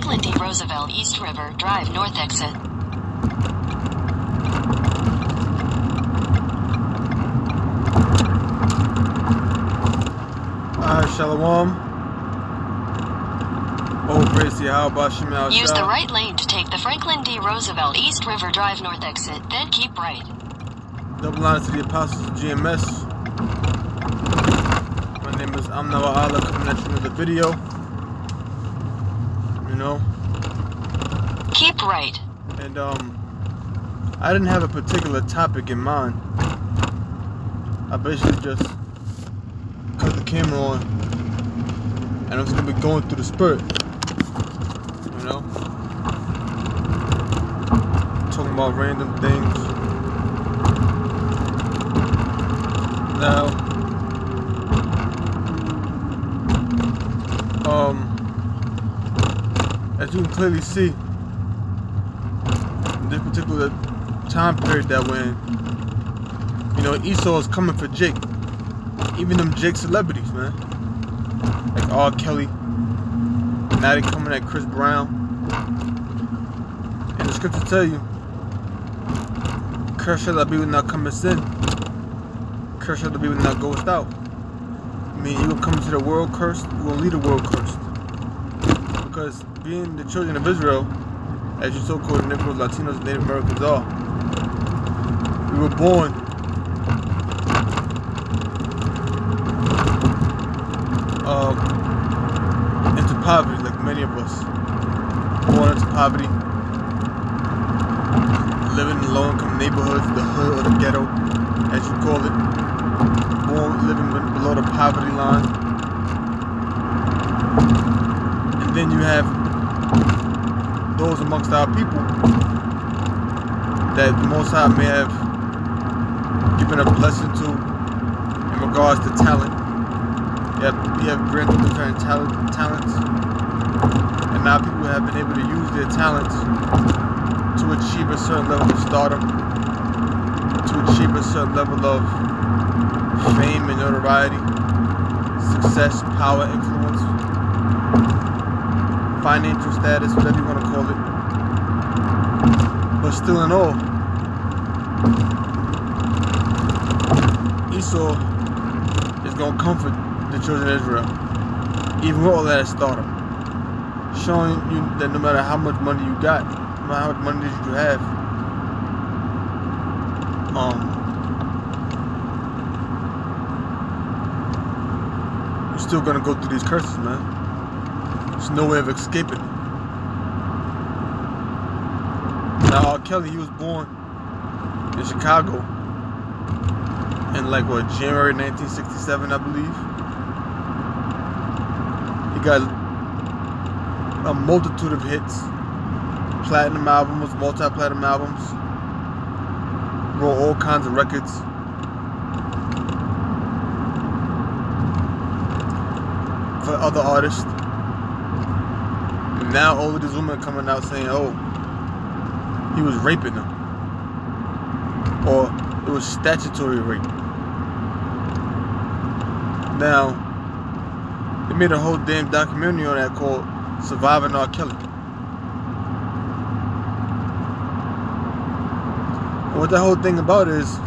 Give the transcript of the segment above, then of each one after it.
Franklin D. Roosevelt East River Drive North exit. Shalom. Oh, praise Yahweh Shem Yahweh. Use the right lane to take the Franklin D. Roosevelt East River Drive North exit, then keep right. Double lines to the Apostles of GMS. My name is Amna Wa'ala, coming at you with a video. You know? Keep right. And, I didn't have a particular topic in mind. I basically just cut the camera on, and I'm just gonna be going through the spurt. You know? Talking about random things. Now, as you can clearly see, in this particular time period that we're in, you know, Esau is coming for Jake. Even them Jake celebrities, man. Like R. Kelly. Now they coming at Chris Brown. And the scriptures tell you, cursed shall thou be when thou comest in. Cursed shall thou be when thou goest out. I mean, you will come into the world cursed, you will leave the world cursed. Because being the children of Israel, as you so-called Negroes, Latinos, and Native Americans are, we were born into poverty, like many of us. Born into poverty, living in low-income neighborhoods, the hood or the ghetto, as you call it. Living below the poverty line. And then you have those amongst our people that the Most High may have given a blessing to in regards to talent. We have granted different talents, and now people have been able to use their talents to achieve a certain level of stardom, to achieve a certain level of fame and notoriety, success, power, influence, financial status, whatever you want to call it. But still in all, Esau is going to comfort the children of Israel, even with all that stardom, showing you that no matter how much money you got, no matter how much money that you have, you're still gonna go through these curses, man. There's no way of escaping it. Now, R. Kelly, he was born in Chicago in like what, January 1967, I believe. He got a multitude of hits, platinum albums, multi-platinum albums, wrote all kinds of records. For other artists. Now all of these women coming out saying, oh, he was raping them, or it was statutory rape. Now, they made a whole damn documentary on that called Surviving R. Kelly. And what that whole thing about is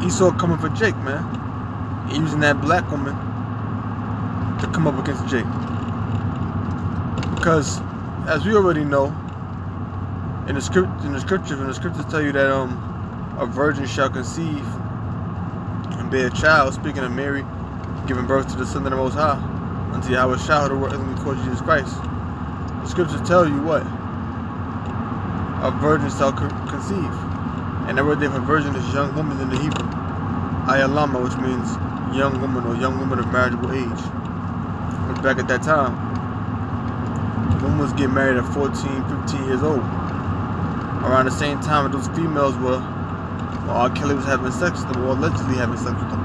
Esau coming for Jake, man. And using that black woman to come up against Jake. Because, as we already know, in the scriptures tell you that a virgin shall conceive and bear a child, speaking of Mary giving birth to the Son of the Most High, unto Yahweh Shah, the word we call Jesus Christ. The scriptures tell you what? A virgin shall conceive. And the word there for virgin is young woman in the Hebrew. Ayalama, which means young woman or young woman of marriageable age. But back at that time, women was getting married at 14, 15 years old. Around the same time that those females were, R. Kelly was having sex with them, or allegedly having sex with them.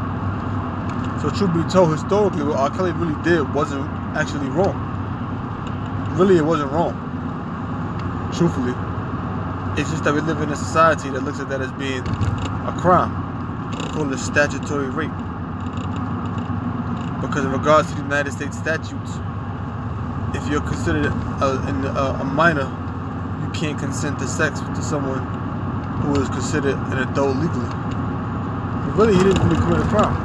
So truth be told, historically, what R. Kelly really did wasn't actually wrong. Really, it wasn't wrong. Truthfully. It's just that we live in a society that looks at that as being a crime. Called it statutory rape. Because in regards to the United States statutes, if if you're considered a minor, you can't consent to sex with someone who is considered an adult legally. But really, he didn't really commit a crime.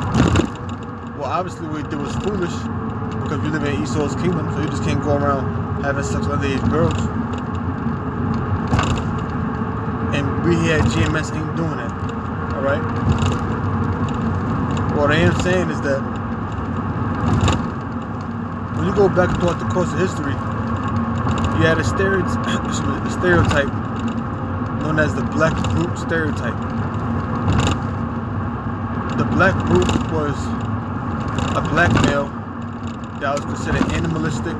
Well, obviously what he did was foolish, because we live in Esau's kingdom, so you just can't go around having sex with underage girls. And we here at GMS ain't doing that. Alright? What I am saying is that when you go back throughout the course of history, you had a stereotype known as the black brute stereotype. The black brute was a black male that was considered animalistic.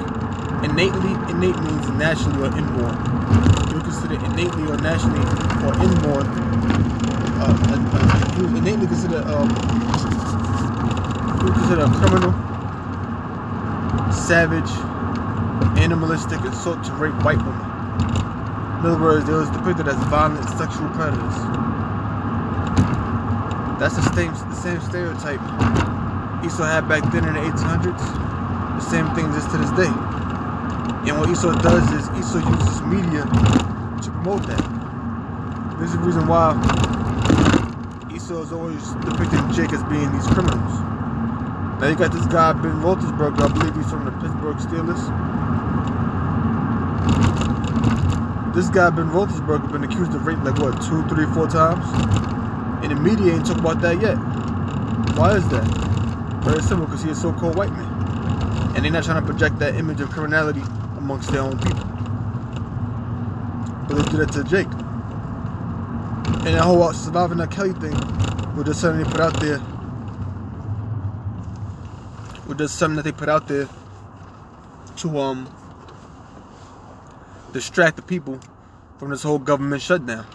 Innate means naturally or inborn. He was considered innately or naturally or inborn. He was innately considered a criminal, savage, animalistic, and sought to rape white women. In other words, they was depicted as violent sexual predators. That's the same stereotype Esau had back then in the 1800s. The same thing exists to this day. And what Esau does is Esau uses media to promote that. This is the reason why Esau is always depicting Jake as being these criminals. Now you got this guy Ben Roethlisberger, I believe he's from the Pittsburgh Steelers. This guy Ben Roethlisberger been accused of rape like what, 2, 3, 4 times? And the media ain't talking about that yet. Why is that? Very simple, because he's a so-called white man. And they're not trying to project that image of criminality amongst their own people. But they do that to Jake. And that whole surviving R. Kelly thing was just something they put out there. To distract the people from this whole government shutdown.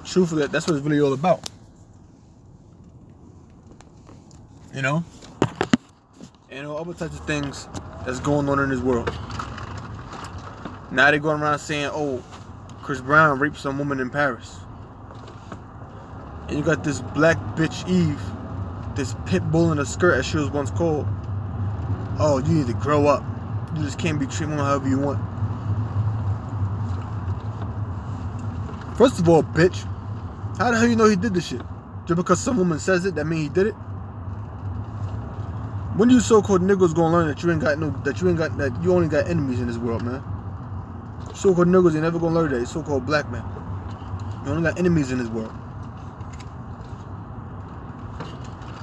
Truthfully, that's what it's really all about. You know? And all other types of things that's going on in this world. Now they're going around saying, oh, Chris Brown raped some woman in Paris. And you got this black bitch Eve, this pit bull in a skirt as she was once called. Oh, you need to grow up. You just can't be treating women however you want. First of all, bitch, how the hell you know he did this shit? Just because some woman says it, that mean he did it? When you so-called niggas gonna learn that you only got enemies in this world, man? So-called niggas ain't never gonna learn that. You so-called black man, you only got enemies in this world.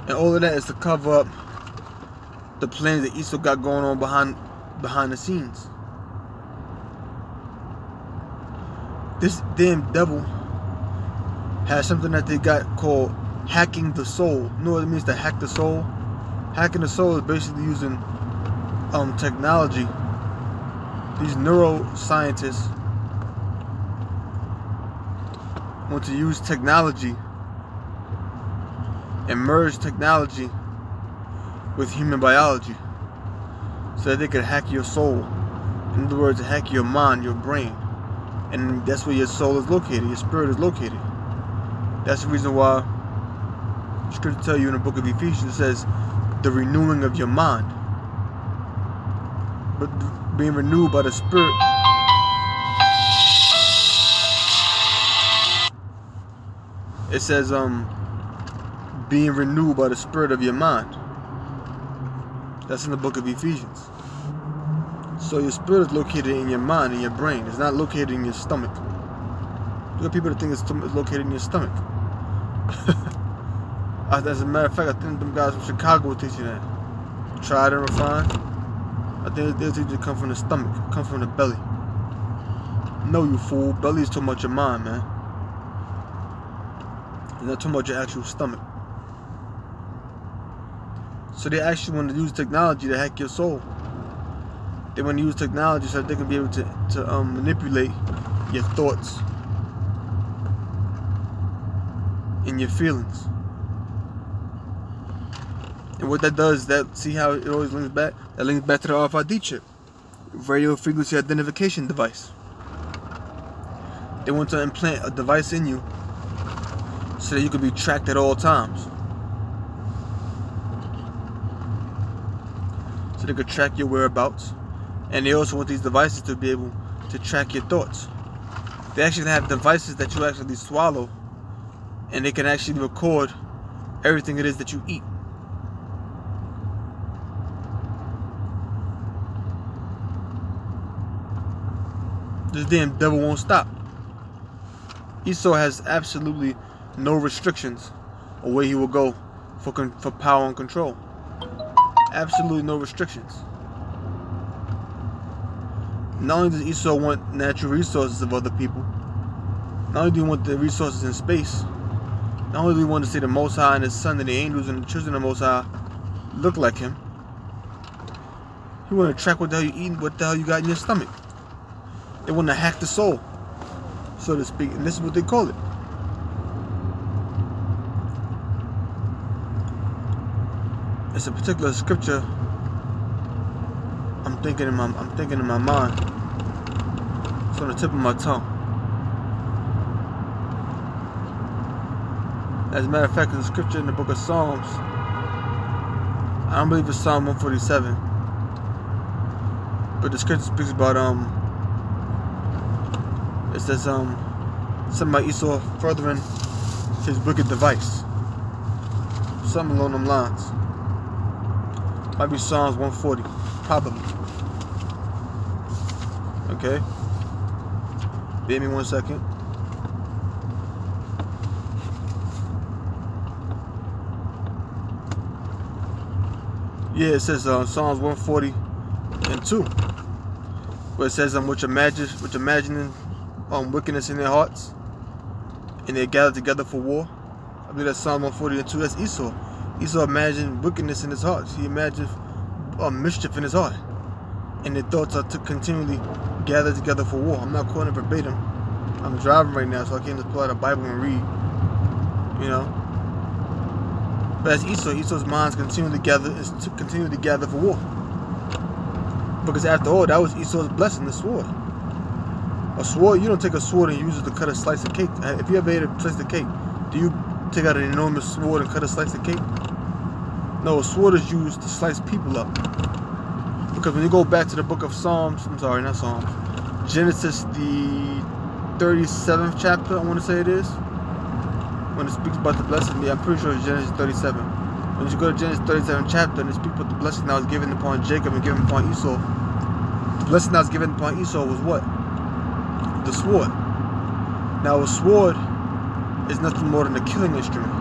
And all of that is to cover up the plans that Esau got going on behind the scenes. This damn devil has something that they got called hacking the soul. You know what it means to hack the soul? Hacking the soul is basically using technology. These neuroscientists want to use technology and merge technology with human biology so that they could hack your soul. In other words, hack your mind, your brain. And that's where your soul is located, your spirit is located. That's the reason why Scripture tells you in the book of Ephesians, it says the renewing of your mind. But being renewed by the Spirit. It says being renewed by the spirit of your mind. That's in the book of Ephesians. So your spirit is located in your mind, in your brain. It's not located in your stomach. You got people that think it's located in your stomach. As a matter of fact, I think them guys from Chicago will teach you that. Tried and refined. I think they'll teach you to come from the stomach, come from the belly. No, you fool. Belly is too much your mind, man. It's not too much your actual stomach. So they actually want to use technology to hack your soul. They want to use technology so that they can be able to manipulate your thoughts and your feelings. And what that does, see how it always links back? That links back to the RFID chip, radio frequency identification device. They want to implant a device in you so that you can be tracked at all times. they could track your whereabouts. And they also want these devices to be able to track your thoughts. They actually have devices that you actually swallow, and they can actually record everything it is that you eat. This damn devil won't stop. Esau has absolutely no restrictions on where he will go for power and control. Absolutely no restrictions. Not only does Esau want natural resources of other people, not only do he want the resources in space, not only do he want to see the Most High and His Son and the angels and the children of the Most High look like him, he want to track what the hell you eating, what the hell you got in your stomach. They want to hack the soul, so to speak, and this is what they call it. It's a particular scripture I'm thinking in my mind. It's on the tip of my tongue. As a matter of fact, there's a scripture in the book of Psalms. I don't believe it's Psalm 147, but the scripture speaks about it says something about Esau furthering his wicked device. Something along them lines. Might be Psalms 140, probably. Okay. Give me 1 second. Yeah, it says Psalms 140:2, where it says which imagining wickedness in their hearts, and they gather together for war. I believe that's Psalm 140:2. That's Esau. Esau imagined wickedness in his heart. He imagined mischief in his heart, and their thoughts are to continually gather together for war. I'm not quoting verbatim. I'm driving right now, so I can't just pull out a Bible and read. You know. But as Esau, Esau's minds continue to gather for war. Because after all, that was Esau's blessing, the sword. A sword, you don't take a sword and use it to cut a slice of cake. If you ever ate a slice of cake, do you take out an enormous sword and cut a slice of cake? No, a sword is used to slice people up. Because when you go back to the book of Psalms, Genesis, the 37th chapter, I want to say it is, when it speaks about the blessing. Yeah, I'm pretty sure it's Genesis 37. When you go to Genesis 37th chapter and it speaks about the blessing that was given upon Jacob and given upon Esau, the blessing that was given upon Esau was what? The sword. Now a sword is nothing more than a killing instrument.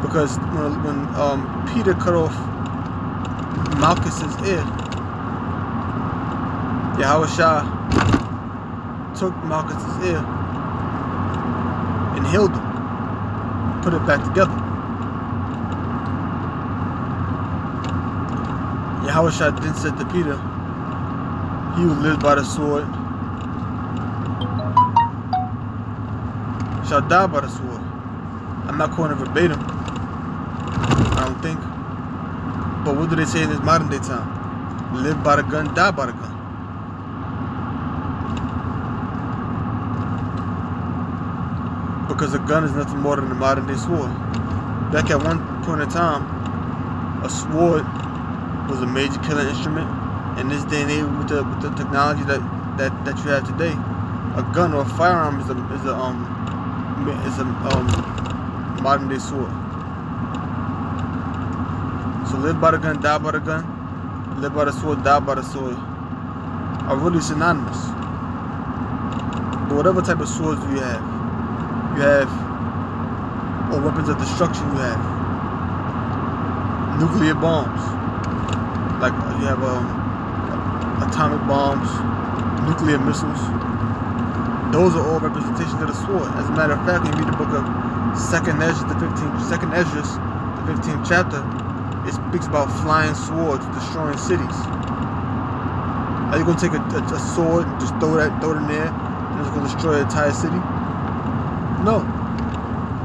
Because when Peter cut off Malchus's ear, Yahushua took Malchus's ear and healed him, put it back together. Yahushua then said to Peter, he who lives by the sword shall die by the sword. I'm not quoting verbatim, I don't think. But what do they say in this modern day time? Live by the gun, die by the gun. Because a gun is nothing more than a modern day sword. Back at one point in time, a sword was a major killing instrument. In this day and age, with the technology that you have today, a gun or a firearm is a modern day sword. So live by the gun, die by the gun. Live by the sword, die by the sword are really synonymous. But whatever type of swords you have, or weapons of destruction you have, nuclear bombs, like you have atomic bombs, nuclear missiles. Those are all representations of the sword. As a matter of fact, when you read the book of 2nd Esdras, the 15th chapter, it speaks about flying swords destroying cities. Are you going to take a sword and just throw it in there and it's going to destroy an entire city? No.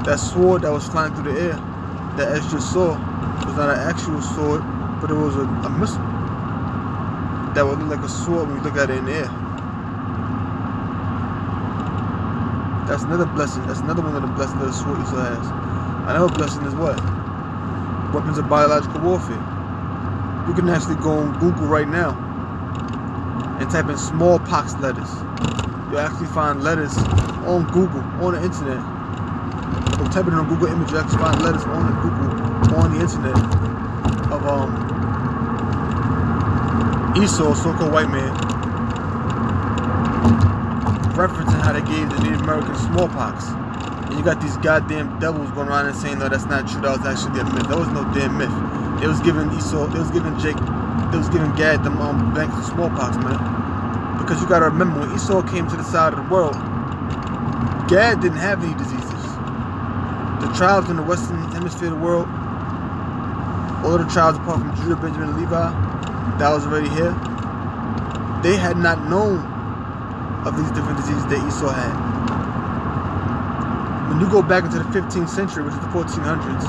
That sword that was flying through the air that Esdras saw was not an actual sword, but it was a missile that would look like a sword when you look at it in the air. That's another blessing. That's another one of the blessings that the sword Esau has. Another blessing is what? Weapons of biological warfare. You can actually go on Google right now and type in smallpox letters. You'll actually find letters on Google, on the internet. So type it in on Google Image, you actually find letters on the Google, on the internet of Esau, so-called white man, referencing how they gave the Native Americans smallpox. And you got these goddamn devils going around and saying, no, that's not true, that was actually a myth. That was no damn myth. It was giving Esau, it was giving Jake, it was giving Gad the banks of smallpox, man. Because you gotta remember, when Esau came to the side of the world, Gad didn't have any diseases. The tribes in the western hemisphere of the world, all the tribes apart from Judah, Benjamin, and Levi, that was already here, they had not known of these different diseases that Esau had. When you go back into the 15th century, which is the 1400s,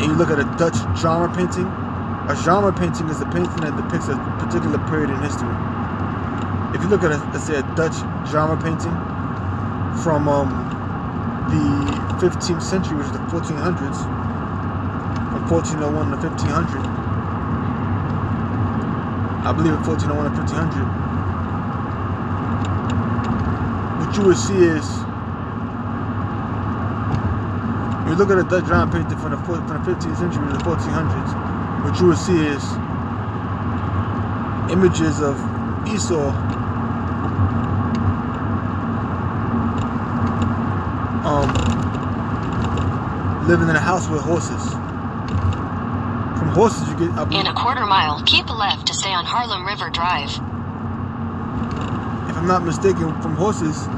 and you look at a Dutch genre painting, a genre painting is a painting that depicts a particular period in history. If you look at, let's say, a Dutch genre painting from the 15th century, which is the 1400s, from 1401 to 1500, I believe in 1401 to 1500, what you would see is, when you look at a Dutch genre painting from the 15th century to the 1400s, what you would see is images of Esau living in a house with horses. From horses you get... In a quarter mile, keep left to stay on Harlem River Drive. If I'm not mistaken, from horses...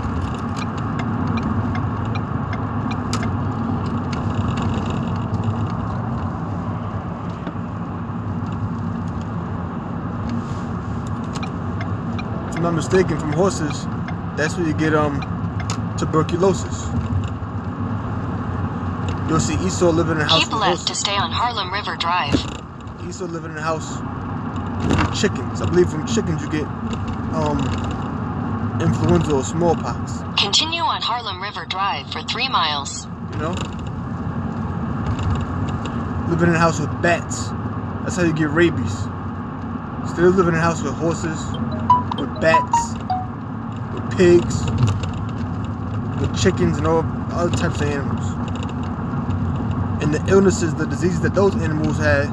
If I'm not mistaken, from horses, that's where you get tuberculosis. You'll see Esau living in a house with horses. Keep left to stay on Harlem River Drive. Esau living in a house with chickens. I believe from chickens you get influenza or smallpox. Continue on Harlem River Drive for 3 miles. You know? Living in a house with bats. That's how you get rabies. Still living in a house with horses, with bats, with pigs, with chickens and all other types of animals. And the illnesses, the diseases that those animals had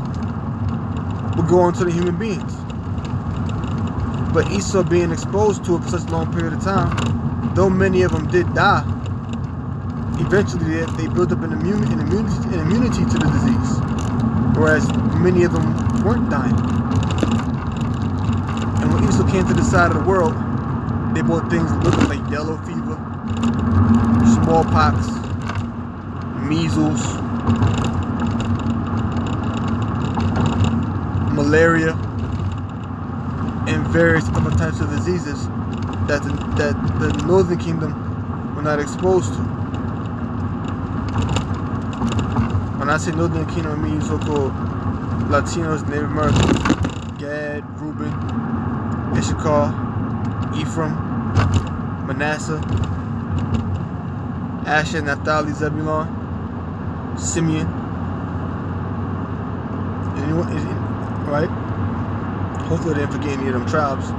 would go on to the human beings. But Esau being exposed to it for such a long period of time, though many of them did die, eventually they built up an immunity to the disease. Whereas many of them weren't dying. And when Esau came to the side of the world, they brought things looking like yellow fever, smallpox, measles, malaria, and various other types of diseases that the Northern Kingdom were not exposed to. When I say Northern Kingdom, I mean so-called Latinos, Native Americans, Gad, Reuben, Issachar, Ephraim, Manasseh, Asher, Naphtali, Zebulon, Simeon, right? Hopefully they didn't forget any of them tribes.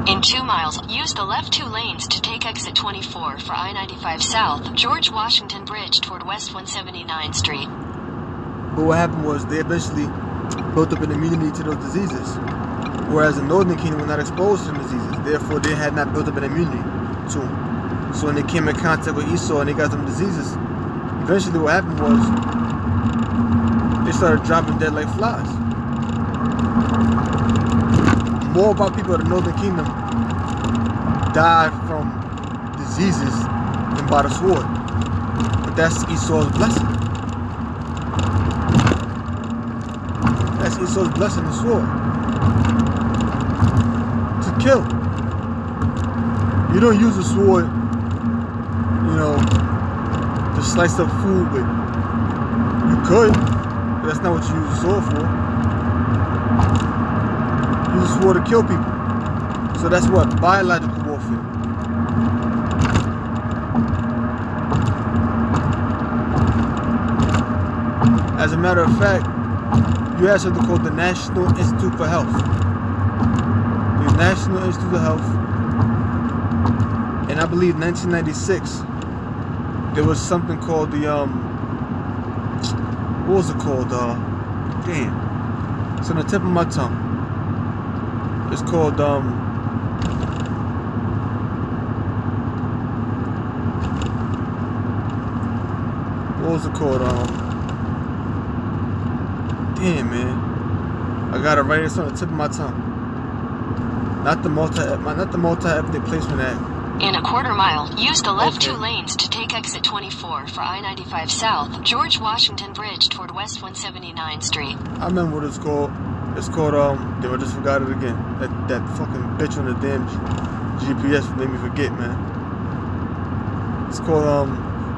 In 2 miles, use the left 2 lanes to take exit 24 for I-95 South, George Washington Bridge toward West 179th Street. But what happened was they eventually built up an immunity to those diseases, whereas the Northern Kingdom were not exposed to the diseases, therefore they had not built up an immunity to them. So when they came in contact with Esau and they got them diseases, eventually what happened was they started dropping dead like flies. More of our people of the Northern Kingdom died from diseases than by the sword. But that's Esau's blessing. That's Esau's blessing, the sword. To kill. You don't use a sword, you know, to slice up food with. You could, but that's not what you use a sword for. You use a sword to kill people. So that's what? Biological warfare. As a matter of fact, you have something called the National Institute for Health. The National Institute of Health. And I believe 1996, there was something called the, what was it called? Damn. It's on the tip of my tongue. It's called, what was it called? Damn, man. I got it right. It's on the tip of my tongue. Not the multi-ethnic placement act. In a quarter mile, use the left 2 lanes to take exit 24 for I-95 South, George Washington Bridge toward West 179th Street. I remember what it's called. It's called, damn, I just forgot it again. That fucking bitch on the damn GPS made me forget, man. It's called,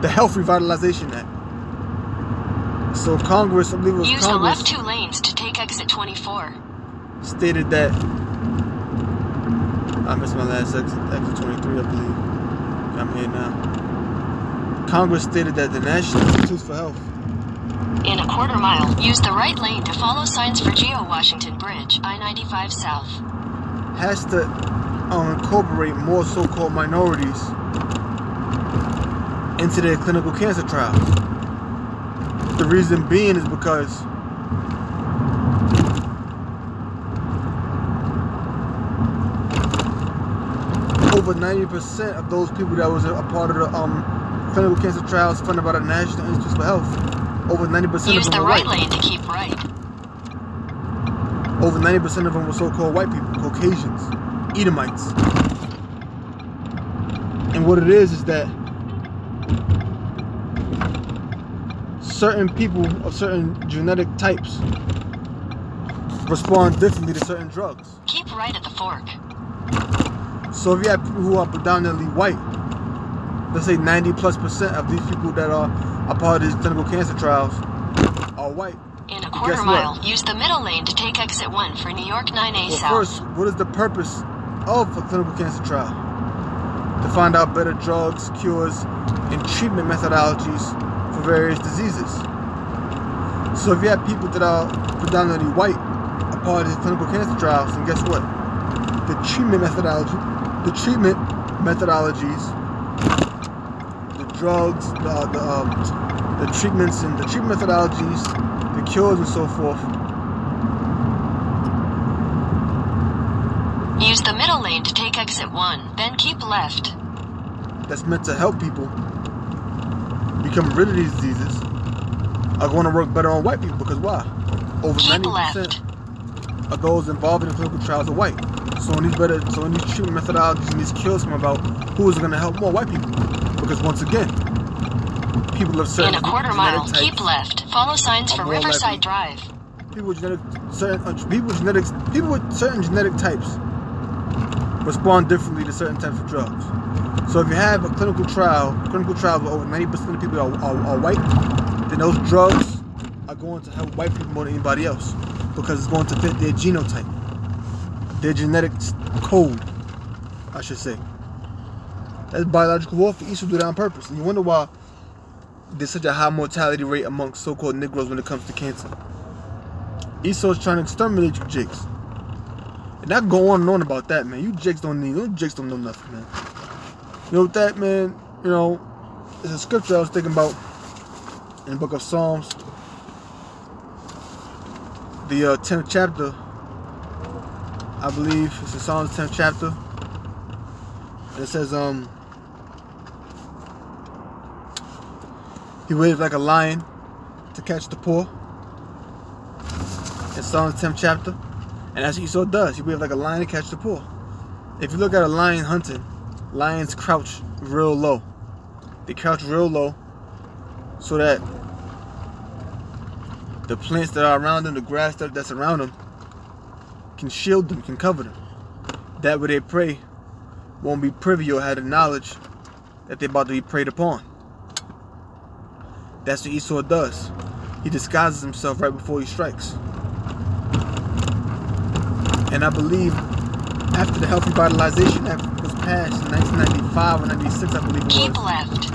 the Health Revitalization Act. So Congress, I believe it was use Congress. Use the left 2 lanes to take exit 24. Stated that, I missed my last exit 23, I believe. I'm here now. Congress stated that the National Institutes for Health. In a quarter mile, use the right lane to follow signs for Geo-Washington Bridge, I-95 South. Has to incorporate more so-called minorities into their clinical cancer trials. The reason being is because over 90% of those people that was a part of the clinical cancer trials funded by the National Institutes for Health, over 90% use of them the were right white. lane to keep right. Over 90% of them were so-called white people, Caucasians, Edomites. And what it is that certain people of certain genetic types respond differently to certain drugs. Keep right at the fork. So if you have people who are predominantly white, let's say 90+% of these people that are a part of these clinical cancer trials are white. In a quarter mile, use the middle lane to take exit 1 for New York 9A South. First, what is the purpose of a clinical cancer trial? To find out better drugs, cures, and treatment methodologies for various diseases. So if you have people that are predominantly white a part of these clinical cancer trials, then guess what? The treatment methodologies, the drugs, the treatments and the treatment methodologies, the cures and so forth. Use the middle lane to take exit 1, then keep left. That's meant to help people become rid of these diseases are going to work better on white people because why? Over 90% of those involved in the clinical trials are white. So when these treatment methodologies and these cures come about, who is going to help more? White people. Because once again, people of certain in a quarter mile, types keep left. Follow signs for Riverside Drive. People with certain genetic types respond differently to certain types of drugs. So if you have a clinical trial where over 90% of people are white, then those drugs are going to help white people more than anybody else because it's going to fit their genotype, their genetic code, I should say. That's biological warfare. Esau do that on purpose. And you wonder why there's such a high mortality rate amongst so-called Negroes when it comes to cancer. Esau's trying to exterminate you jigs. And I go on and on about that, man. You jigs don't know nothing, man. You know what that, man? You know, there's a scripture I was thinking about in the book of Psalms, the 10th chapter. I believe it's in Psalms 10th chapter. And it says, he waited like a lion to catch the poor. In Psalms 10th chapter. And that's what Esau does. He waves like a lion to catch the poor. If you look at a lion hunting, lions crouch real low. They crouch real low so that the plants that are around them, the grass that's around them, can shield them, can cover them. That way their prey won't be privy or have the knowledge that they're about to be preyed upon. That's what Esau does. He disguises himself right before he strikes. And I believe after the Health Revitalization Act was passed in 1995 or 96, I believe it was. Keep left.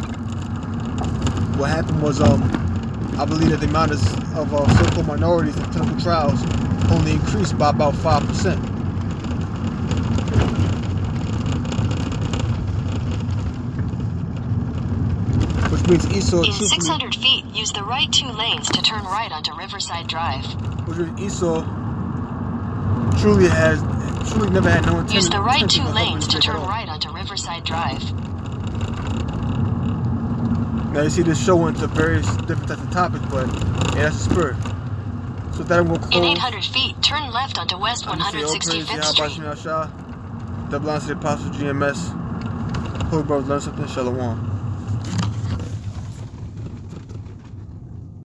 What happened was I believe that the amount of so-called minorities in clinical trials only increased by about 5%. Which means Esau in 600 feet, use the right 2 lanes to turn right onto Riverside Drive. Which means Esau truly never had no intention. Use the right 2 lanes to turn right onto Riverside Drive. Now you see this show into various different types of topics, but yeah, that's the spirit. So that I'm going to close. In 800 feet, turn left onto West 165th Street. Double honors to the Apostle GMS. Holy brothers, learn something. Shalom.